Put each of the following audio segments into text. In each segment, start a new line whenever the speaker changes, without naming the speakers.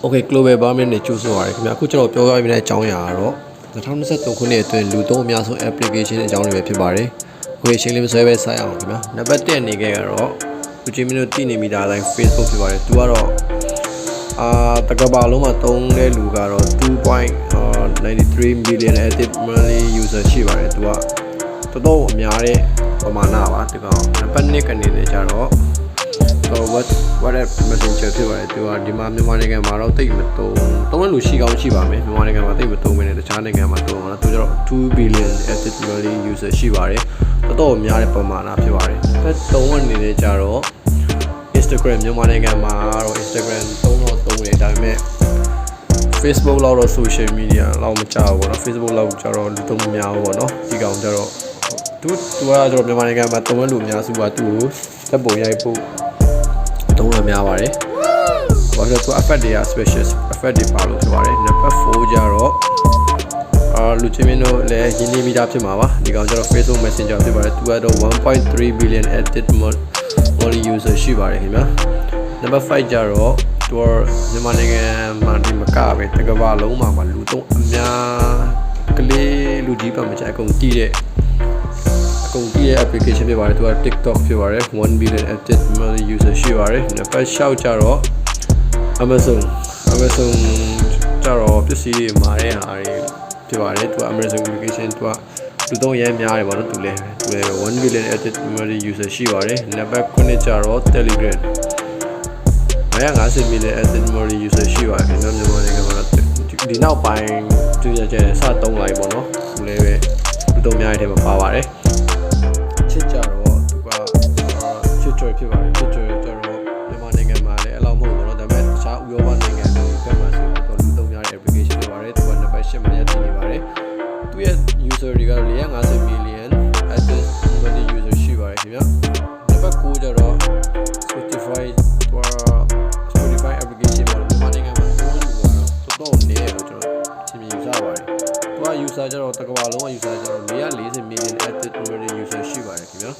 Okay global warming နဲ့ကျိုးဆိုရတယ်ခင်ဗျာအခုကျွန်တော်ပြောပြပေးမယ့်အကြောင်းအရာကတော့2023ခုနှစ်အတွင်းလူသုံးအများဆုံး application အကြောင်းတွေပဲဖြစ်ပါတယ်။ကိုယ်ရှင်းလေးမဆွဲပဲစိုက်အောင်ခင်ဗျာ။နံပါတ်1အနေနဲ့ကတော့လူချင်းမျိုးသိနေမိတာတိုင်း Facebook ဖြစ်ပါတယ်။သူကတော့တကဘာလုံးမှာသုံးတဲ့လူကတော့2.93 million active monthly user ရှိပါတယ်။သူကတော်တော်အများတဲ့ပမာဏပါဒီကောင်နံပါတ်2ကနေလေကြတော့WhatsApp Messenger ဖြစ်ပါတယ်သူကဒီမှာမြန်မာနိုင်ငံမှာတော့တိတ်မသုံးလူရှိကောင်းရှိပါမယ်မြန်မာနိုင်ငံမှာတိတ်မသုံးမနေတခြားနိုင်ငံမှာသုံးတော့သူကျတော့2 billion active monthly user ရှိပါတယ်တော်တော်များတဲ့ပမာဏဖြစ်ပါတယ်3အနေနဲ့ကြတော့ Instagram မြန်မာနိုင်ငံမှာတော့ Instagram သုံးတယ်ဒါပေမဲ့ Facebook လောက်တော့ social media လောက်မကြောက်ဘူးเนาะ Facebook လောက်ကျတော့လူသုံးမများဘူးပေါ့เนาะဒီကောင်ကျတော့သူကတော့မြန်မာနိုင်ငံမှာသုံးလူအများစုကသူ့ကိုတက်ပုံရိုက်ဖို့သုံးရများပါတယ်။ဘာလို့လဲသူ effect တွေက special effect တွေပါလို့ဆိုပါတယ်။ Number 4ကျတော့လူချင်းမင်းတို့လည်းရင်းနှီးမိတာဖြစ်မှာပါ။ဒီကောင်ကျတော့ Facebook Messenger ဖြစ်ပါတယ်။သူကတော့1.3 billion active monthly user ရှိပါတယ်ခင်ဗျာ။ Number 5ကျတော့သူမြန်မာနိုင်ငံမှာဒီမကပဲတကဘာလုံးမှာလူသုံးအများကလေးလူကြီးပါမချအကုန်တည်တဲ့application ဖြစ်ပါတယ်သူက TikTok ဖြစ်ပါတယ်1 billion active monthly user ရှိပါတယ်နံပါတ်6ကျတော့ Amazon ကျတော့ပစ္စည်းတွေမှာတဲ့ဟာတွေဖြစ်ပါတယ်သူက Amazon application သူကလူသုံးရမ်းများတယ်ပေါ့နော်သူလည်း1 billion active monthly user ရှိပါတယ်နံပါတ်9ကျတော့ Telegram 950 million active monthly user ရှိပါတယ်ကျွန်တော်မြန်မာနိုင်ငံမှာဒီနောက်ပိုင်းသူရကျစသုံးလိုက်ပေါ့နော်သူလည်းပဲလူသုံးများတဲ့ထဲမှာပါပါတယ်ချစ်ကြတော့သူကချစ်ကြဖြစ်ပါတယ်ချစ်ကြကြတော့မြန်မာနိုင်ငံမှာလည်းအလောက်မဟုတ်ဘူးเนาะဒါပေမဲ့တခြားဥရောပနိုင်ငံတွေကမှဆိုတော့လူသုံးများတဲ့ application တွေပါတယ်သူကနံပါတ်8မှာရည်နေပါတယ်သူရဲ့ user တွေကတော့450 million active monthly user ရှိပါတယ်ခင်ဗျာနံပါတ်9ကျတော့ Spotify application မှာမြန်မာနိုင်ငံမှာသုံးလူကတော့တော်တော်နည်းတယ်လို့ကျွန်တော်ရှင်းပြယူဆပါတယ်သူက user ကျတော့တကဘာလုံးက user ကျတော့440 million active monthly user ရှိပါတယ်ခင်ဗျာ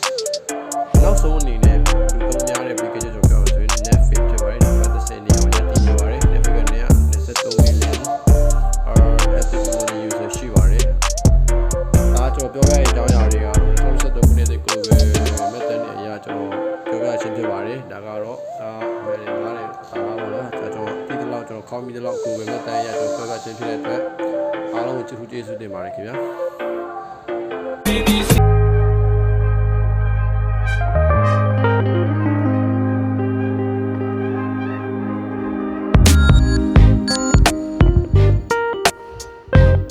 နောက်ဆုံးအနေနဲ့လူသုံးများတဲ့ application ကျွန်တော်ပြောဆိုရင် Netflix ဖြစ်ပါတယ်နံပါတ်10နေအောင်ရည်တည်နေပါတယ် Netflix ကနေ23 million active monthly user ရှိပါတယ်ဒါကျွန်တော်ပြောရတဲ့အကြောင်းအရာတွေကတော့2023ခုနှစ်တည်းကိုပဲ method နဲ့အရာကျွန်တော်ပြောပြချင်းဖြစ်ပါတယ်ဒါကတော့ဒါမယ်တွေပါလေအားပါတော့ကျွန်တော်ပြီးတဲ့လောက်ကျွန်တော်ခေါင်းပြီးတဲ့လောက်ကိုပဲ method အရာကျွန်တော်ပြောပြချင်းဖြစ်တဲ့အတွက်အားလုံးကိုကျေးဇူးတင်ပါတယ်ခင်ဗျာ